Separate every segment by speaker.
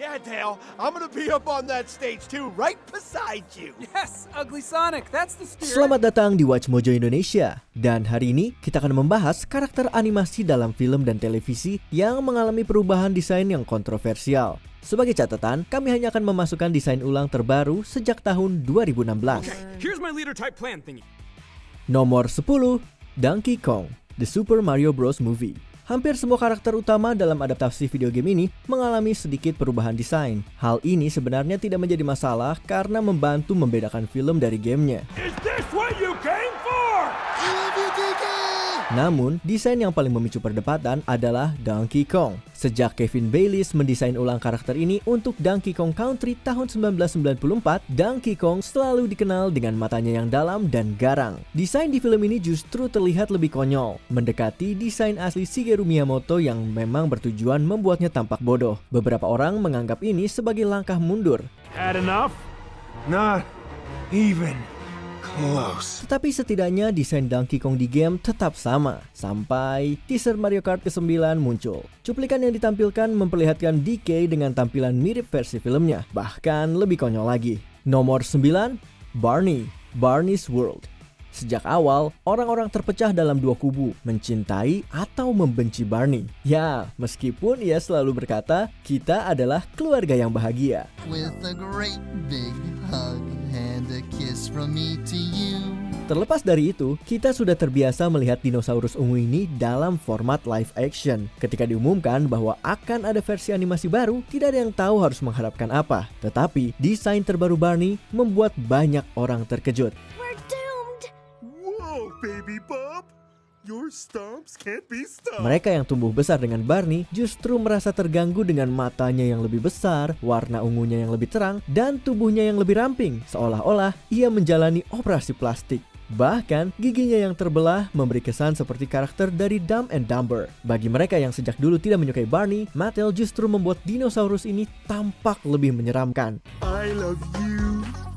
Speaker 1: Yeah, Dale, I'm gonna be up on that stage too, right beside you.
Speaker 2: Yes, Ugly Sonic, that's the spirit.
Speaker 3: Selamat datang di Watch Mojo Indonesia. Dan hari ini kita akan membahas karakter animasi dalam film dan televisi yang mengalami perubahan desain yang kontroversial. Sebagai catatan, kami hanya akan memasukkan desain ulang terbaru sejak tahun 2016.
Speaker 2: Here's my leader type plan thingy.
Speaker 3: Nomor 10, Donkey Kong, The Super Mario Bros. Movie. Hampir semua karakter utama dalam adaptasi video game ini mengalami sedikit perubahan desain. Hal ini sebenarnya tidak menjadi masalah karena membantu membedakan film dari gamenya.
Speaker 1: Is this what you came for?
Speaker 3: Namun, desain yang paling memicu perdebatan adalah Donkey Kong. Sejak Kevin Bayliss mendesain ulang karakter ini untuk Donkey Kong Country tahun 1994, Donkey Kong selalu dikenal dengan matanya yang dalam dan garang. Desain di film ini justru terlihat lebih konyol, mendekati desain asli Shigeru Miyamoto yang memang bertujuan membuatnya tampak bodoh. Beberapa orang menganggap ini sebagai langkah mundur.
Speaker 1: Had enough? Not even close.
Speaker 3: Tetapi setidaknya desain Donkey Kong di game tetap sama, sampai teaser Mario Kart ke-9 muncul. Cuplikan yang ditampilkan memperlihatkan DK dengan tampilan mirip versi filmnya, bahkan lebih konyol lagi. Nomor 9, Barney, Barney's World. Sejak awal, orang-orang terpecah dalam dua kubu, mencintai atau membenci Barney. Ya, meskipun ia selalu berkata, kita adalah keluarga yang bahagia.
Speaker 4: With a great big hug and a kiss from me to you.
Speaker 3: Terlepas dari itu, kita sudah terbiasa melihat dinosaurus ungu ini dalam format live action. Ketika diumumkan bahwa akan ada versi animasi baru, tidak ada yang tahu harus mengharapkan apa. Tetapi, desain terbaru Barney membuat banyak orang terkejut.
Speaker 1: Baby Bob, your stomps can't be stopped.
Speaker 3: Mereka yang tumbuh besar dengan Barney justru merasa terganggu dengan matanya yang lebih besar, warna ungunya yang lebih terang, dan tubuhnya yang lebih ramping, seolah-olah ia menjalani operasi plastik. Bahkan, giginya yang terbelah memberi kesan seperti karakter dari Dumb and Dumber. Bagi mereka yang sejak dulu tidak menyukai Barney, Mattel justru membuat dinosaurus ini tampak lebih menyeramkan.
Speaker 1: I love you.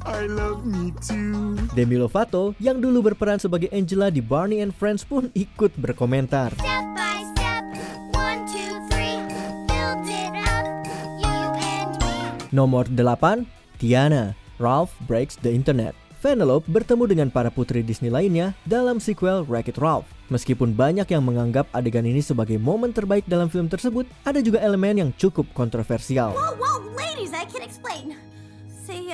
Speaker 1: I love me too.
Speaker 3: Demi Lovato yang dulu berperan sebagai Angela di Barney and Friends pun ikut berkomentar.
Speaker 5: Step by step, 1, 2, 3, build it up, you and me.
Speaker 3: Nomor 8, Tiana, Ralph Breaks the Internet. Vanellope bertemu dengan para putri Disney lainnya dalam sequel Wreck-It Ralph. Meskipun banyak yang menganggap adegan ini sebagai momen terbaik dalam film tersebut, ada juga elemen yang cukup kontroversial.
Speaker 5: Whoa, ladies, I can explain. See,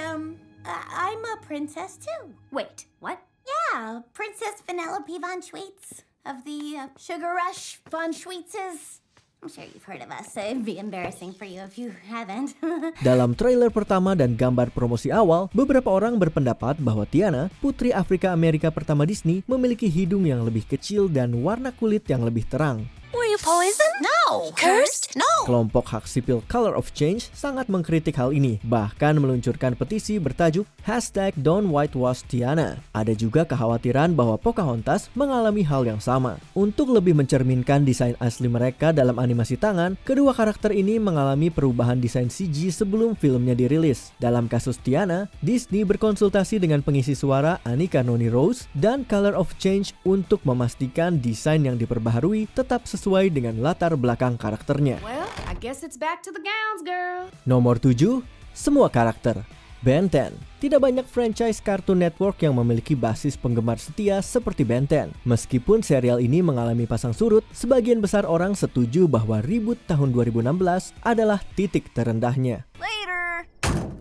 Speaker 5: I'm a princess too. Wait, what? Yeah, Princess Vanellope von Schweetz of the Sugar Rush von Schweetzes. I'm sure you've heard of us, so it'd be embarrassing for you if you haven't.
Speaker 3: Dalam trailer pertama dan gambar promosi awal, beberapa orang berpendapat bahwa Tiana, putri Afrika Amerika pertama Disney, memiliki hidung yang lebih kecil dan warna kulit yang lebih terang.
Speaker 5: Were you poisoned? No. Cursed? No.
Speaker 3: Kelompok hak sipil Color of Change sangat mengkritik hal ini, bahkan meluncurkan petisi bertajuk #Don'tWhitewash Tiana. Ada juga kekhawatiran bahwa Pocahontas mengalami hal yang sama. Untuk lebih mencerminkan desain asli mereka dalam animasi tangan, kedua karakter ini mengalami perubahan desain CG sebelum filmnya dirilis. Dalam kasus Tiana, Disney berkonsultasi dengan pengisi suara Anika Noni Rose dan Color of Change untuk memastikan desain yang diperbaharui tetap sesuai dengan latar belakang karakternya.
Speaker 6: Well, I guess it's back to the gowns, girl.
Speaker 3: Nomor 7, semua karakter. Ben 10. Tidak banyak franchise Cartoon Network yang memiliki basis penggemar setia seperti Ben 10. Meskipun serial ini mengalami pasang surut, sebagian besar orang setuju bahwa reboot tahun 2016 adalah titik terendahnya.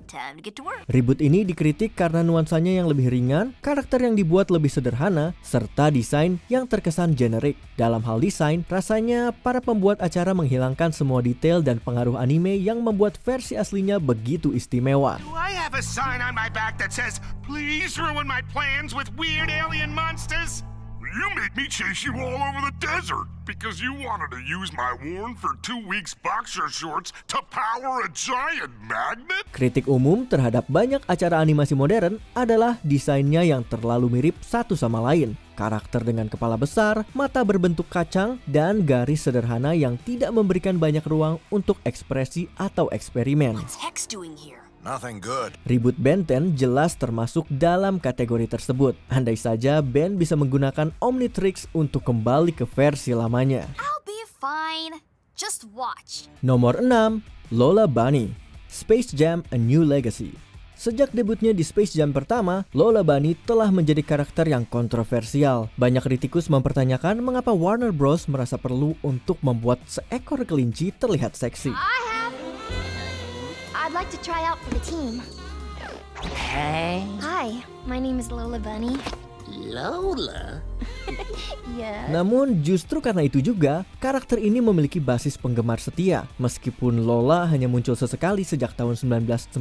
Speaker 5: Time to get to work.
Speaker 3: Reboot ini dikritik karena nuansanya yang lebih ringan, karakter yang dibuat lebih sederhana, serta desain yang terkesan generik. Dalam hal desain, rasanya para pembuat acara menghilangkan semua detail dan pengaruh anime yang membuat versi aslinya begitu istimewa.
Speaker 1: Do I have a sign on my back that says, "Please ruin my plans with weird alien monsters"? You made me chase you all over the desert because you wanted to use my worn for 2 weeks boxer shorts to power a giant magnet?
Speaker 3: Kritik umum terhadap banyak acara animasi modern adalah desainnya yang terlalu mirip satu sama lain. Karakter dengan kepala besar, mata berbentuk kacang, dan garis sederhana yang tidak memberikan banyak ruang untuk ekspresi atau eksperimen.
Speaker 5: What's Hex doing here?
Speaker 1: Nothing good.
Speaker 3: Reboot Ben 10 jelas termasuk dalam kategori tersebut. Andai saja Ben bisa menggunakan Omnitrix untuk kembali ke versi lamanya.
Speaker 5: I'll be fine. Just watch.
Speaker 3: Nomor 6, Lola Bunny. Space Jam: A New Legacy. Sejak debutnya di Space Jam pertama, Lola Bunny telah menjadi karakter yang kontroversial. Banyak kritikus mempertanyakan mengapa Warner Bros merasa perlu untuk membuat seekor kelinci terlihat seksi.
Speaker 7: I'd like to try out for the team.
Speaker 8: Hey.
Speaker 7: Hi, my name is Lola Bunny.
Speaker 8: Lola?
Speaker 7: Yeah.
Speaker 3: Namun justru karena itu juga, karakter ini memiliki basis penggemar setia. Meskipun Lola hanya muncul sesekali sejak tahun 1996,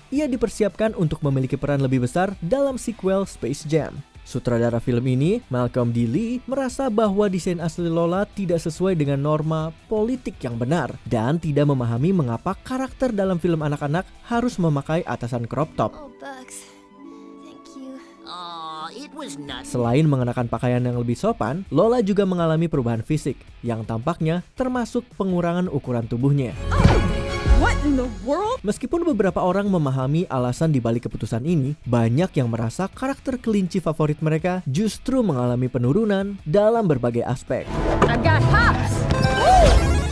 Speaker 3: ia dipersiapkan untuk memiliki peran lebih besar dalam sequel Space Jam. Sutradara film ini, Malcolm D. Lee, merasa bahwa desain asli Lola tidak sesuai dengan norma politik yang benar dan tidak memahami mengapa karakter dalam film anak-anak harus memakai atasan crop top.
Speaker 7: Oh, Bugs. Thank you.
Speaker 8: Oh, it was not.
Speaker 3: Selain mengenakan pakaian yang lebih sopan, Lola juga mengalami perubahan fisik yang tampaknya termasuk pengurangan ukuran tubuhnya.
Speaker 6: What in the world?
Speaker 3: Meskipun beberapa orang memahami alasan dibalik keputusan ini, banyak yang merasa karakter kelinci favorit mereka justru mengalami penurunan dalam berbagai aspek.
Speaker 6: I got hops.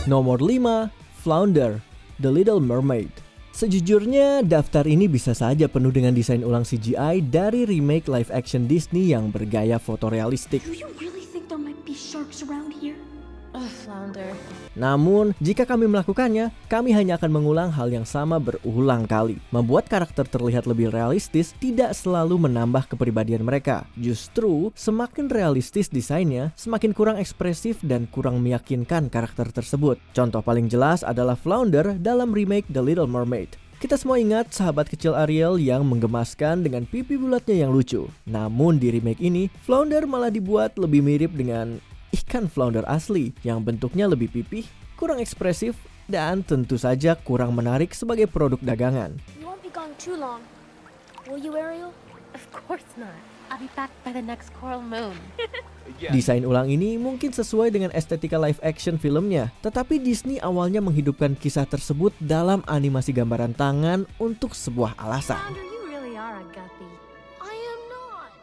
Speaker 3: Nomor 5, Flounder, The Little Mermaid. Sejujurnya, daftar ini bisa saja penuh dengan desain ulang CGI dari remake live action Disney yang bergaya fotorealistik.
Speaker 6: Do you really think there might be sharks around here? Flounder.
Speaker 3: Namun, jika kami melakukannya, kami hanya akan mengulang hal yang sama berulang kali. Membuat karakter terlihat lebih realistis tidak selalu menambah kepribadian mereka. Justru, semakin realistis desainnya, semakin kurang ekspresif dan kurang meyakinkan karakter tersebut. Contoh paling jelas adalah Flounder dalam remake The Little Mermaid. Kita semua ingat sahabat kecil Ariel yang menggemaskan dengan pipi bulatnya yang lucu. Namun di remake ini, Flounder malah dibuat lebih mirip dengan ikan flounder asli yang bentuknya lebih pipih, kurang ekspresif, dan tentu saja kurang menarik sebagai produk dagangan.
Speaker 7: You won't be gone too long. Will you, Ariel?
Speaker 9: Of course not. I'll be back by the next coral moon.
Speaker 3: Desain ulang ini mungkin sesuai dengan estetika live action filmnya, tetapi Disney awalnya menghidupkan kisah tersebut dalam animasi gambaran tangan untuk sebuah alasan.
Speaker 9: Flounder, you really are a guppy.
Speaker 7: I am not.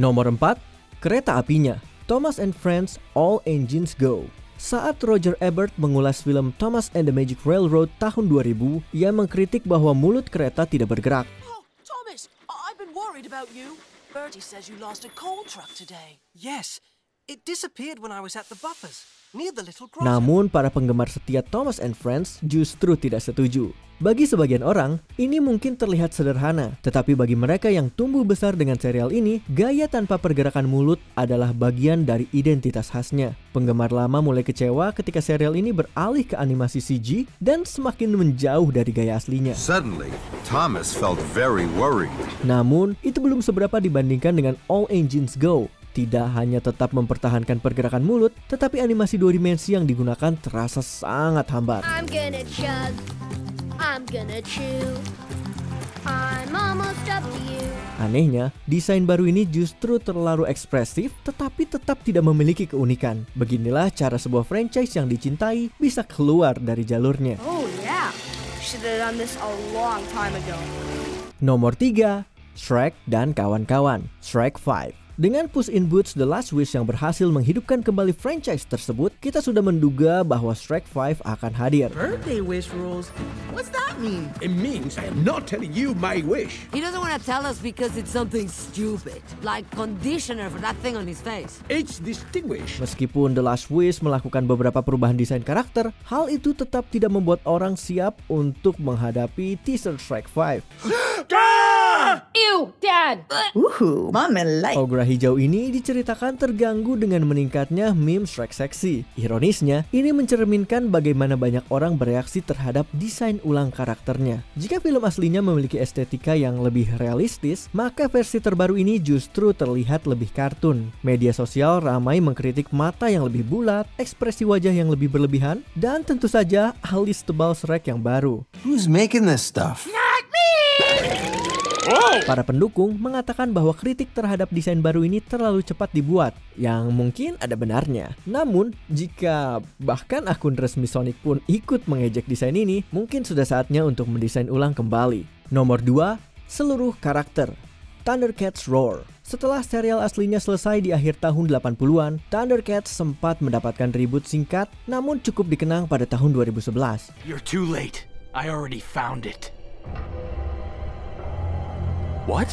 Speaker 3: Nomor 4, kereta apinya. Thomas and Friends: All Engines Go. Saat Roger Ebert mengulas film Thomas and the Magic Railroad tahun 2000, ia mengkritik bahwa mulut kereta tidak bergerak.
Speaker 10: Oh, Thomas, I've been worried about you. Bertie says you lost a coal truck today. Yes, it disappeared when I was at the buffers, near the little grotto.
Speaker 3: Namun para penggemar setia Thomas and Friends justru tidak setuju. Bagi sebagian orang, ini mungkin terlihat sederhana, tetapi bagi mereka yang tumbuh besar dengan serial ini, gaya tanpa pergerakan mulut adalah bagian dari identitas khasnya. Penggemar lama mulai kecewa ketika serial ini beralih ke animasi CG dan semakin menjauh dari gaya aslinya.
Speaker 11: Suddenly, Thomas felt very worried.
Speaker 3: Namun, itu belum seberapa dibandingkan dengan All Engines Go. Tidak hanya tetap mempertahankan pergerakan mulut, tetapi animasi 2 dimensi yang digunakan terasa sangat hambar.
Speaker 7: I'm gonna chug. I'm gonna chew. I'm almost up to you.
Speaker 3: Anehnya, desain baru ini justru terlalu ekspresif tetapi tetap tidak memiliki keunikan. Beginilah cara sebuah franchise yang dicintai bisa keluar dari jalurnya.
Speaker 6: Oh yeah. Should have done this a long time ago.
Speaker 3: Nomor 3, Shrek dan kawan-kawan, Shrek 5. Dengan Puss in Boots: The Last Wish yang berhasil menghidupkan kembali franchise tersebut, kita sudah menduga bahwa Shrek 5 akan hadir.
Speaker 10: Birthday wish rules. What's that mean?
Speaker 12: It means I am not telling you my wish.
Speaker 13: He doesn't want to tell us because it's something stupid, like conditioner for that thing on his face.
Speaker 12: It's distinguished.
Speaker 3: Meskipun The Last Wish melakukan beberapa perubahan desain karakter, hal itu tetap tidak membuat orang siap untuk menghadapi teaser Shrek 5.
Speaker 6: Ew, Dad!
Speaker 10: Mama like.
Speaker 3: Ogra hijau ini diceritakan terganggu dengan meningkatnya meme Shrek seksi. Ironisnya, ini mencerminkan bagaimana banyak orang bereaksi terhadap desain ulang karakternya. Jika film aslinya memiliki estetika yang lebih realistis, maka versi terbaru ini justru terlihat lebih kartun. Media sosial ramai mengkritik mata yang lebih bulat, ekspresi wajah yang lebih berlebihan, dan tentu saja alis tebal Shrek yang baru.
Speaker 11: Who's making this stuff?
Speaker 3: Para pendukung mengatakan bahwa kritik terhadap desain baru ini terlalu cepat dibuat, yang mungkin ada benarnya. Namun, jika bahkan akun resmi Sonic pun ikut mengejek desain ini, mungkin sudah saatnya untuk mendesain ulang kembali. Nomor 2, seluruh karakter, Thundercats Roar. Setelah serial aslinya selesai di akhir tahun 80-an, Thundercats sempat mendapatkan reboot singkat, namun cukup dikenang pada tahun 2011.
Speaker 1: You're too late.
Speaker 2: I already found it. What?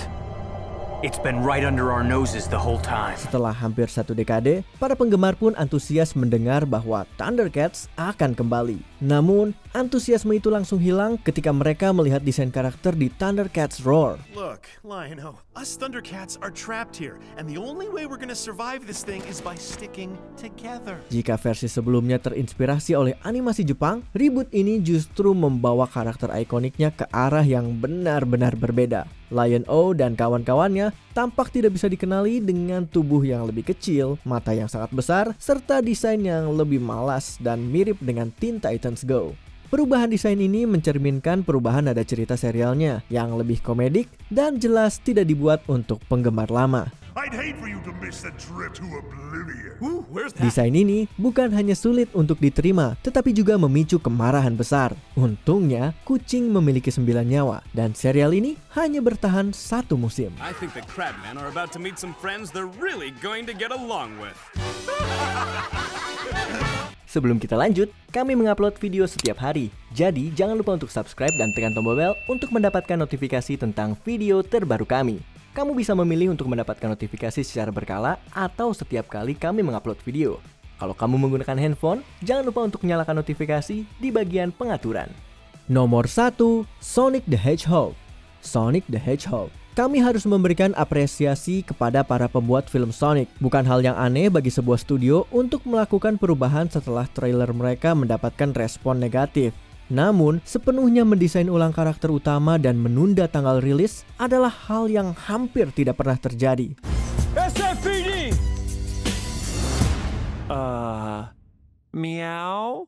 Speaker 2: It's been right under our noses the whole time.
Speaker 3: Setelah hampir 1 dekade, para penggemar pun antusias mendengar bahwa Thundercats akan kembali. Namun, antusiasme itu langsung hilang ketika mereka melihat desain karakter di Thundercats Roar.
Speaker 14: Look, Lion-O, us Thundercats are trapped here, and the only way we're gonna survive this thing is by sticking together.
Speaker 3: Jika versi sebelumnya terinspirasi oleh animasi Jepang, reboot ini justru membawa karakter ikoniknya ke arah yang benar-benar berbeda. Lion-O dan kawan-kawannya tampak tidak bisa dikenali dengan tubuh yang lebih kecil, mata yang sangat besar, serta desain yang lebih malas dan mirip dengan Teen Titans Go. Perubahan desain ini mencerminkan perubahan nada cerita serialnya yang lebih komedik dan jelas tidak dibuat untuk penggemar lama.
Speaker 1: I'd hate for you to miss the trip to oblivion.
Speaker 3: Desain ini bukan hanya sulit untuk diterima, tetapi juga memicu kemarahan besar. Untungnya, kucing memiliki 9 nyawa, dan serial ini hanya bertahan 1 musim.
Speaker 2: I think the Crabmen are about to meet some friends they're really going to get along with.
Speaker 3: Sebelum kita lanjut, kami mengupload video setiap hari. Jadi, jangan lupa untuk subscribe dan tekan tombol bel untuk mendapatkan notifikasi tentang video terbaru kami. Kamu bisa memilih untuk mendapatkan notifikasi secara berkala atau setiap kali kami mengupload video. Kalau kamu menggunakan handphone, jangan lupa untuk nyalakan notifikasi di bagian pengaturan. Nomor 1, Sonic the Hedgehog. Sonic the Hedgehog. Kami harus memberikan apresiasi kepada para pembuat film Sonic. Bukan hal yang aneh bagi sebuah studio untuk melakukan perubahan setelah trailer mereka mendapatkan respon negatif. Namun, sepenuhnya mendesain ulang karakter utama dan menunda tanggal rilis adalah hal yang hampir tidak pernah terjadi.
Speaker 2: SFPD!
Speaker 14: Meow?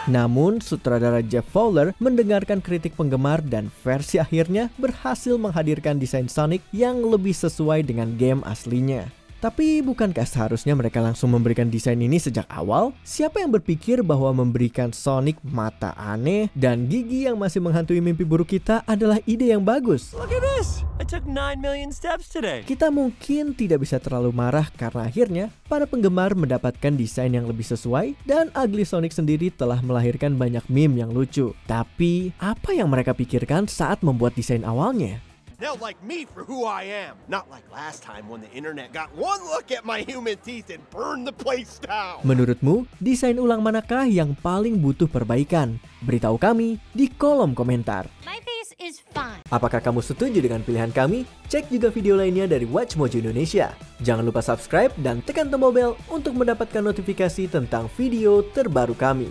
Speaker 3: Namun, sutradara Jeff Fowler mendengarkan kritik penggemar dan versi akhirnya berhasil menghadirkan desain Sonic yang lebih sesuai dengan game aslinya. Tapi bukankah seharusnya mereka langsung memberikan desain ini sejak awal? Siapa yang berpikir bahwa memberikan Sonic mata aneh dan gigi yang masih menghantui mimpi buruk kita adalah ide yang bagus?
Speaker 10: Look at this! I took 9 million steps today.
Speaker 3: Kita mungkin tidak bisa terlalu marah karena akhirnya para penggemar mendapatkan desain yang lebih sesuai dan Ugly Sonic sendiri telah melahirkan banyak meme yang lucu. Tapi, apa yang mereka pikirkan saat membuat desain awalnya?
Speaker 14: They'll like me for who I am, not like last time when the internet got one look at my human teeth and burned the place down.
Speaker 3: Menurutmu, desain ulang manakah yang paling butuh perbaikan? Beritahu kami di kolom komentar.
Speaker 7: My face is fine.
Speaker 3: Apakah kamu setuju dengan pilihan kami? Cek juga video lainnya dari WatchMojo Indonesia. Jangan lupa subscribe dan tekan tombol bel untuk mendapatkan notifikasi tentang video terbaru kami.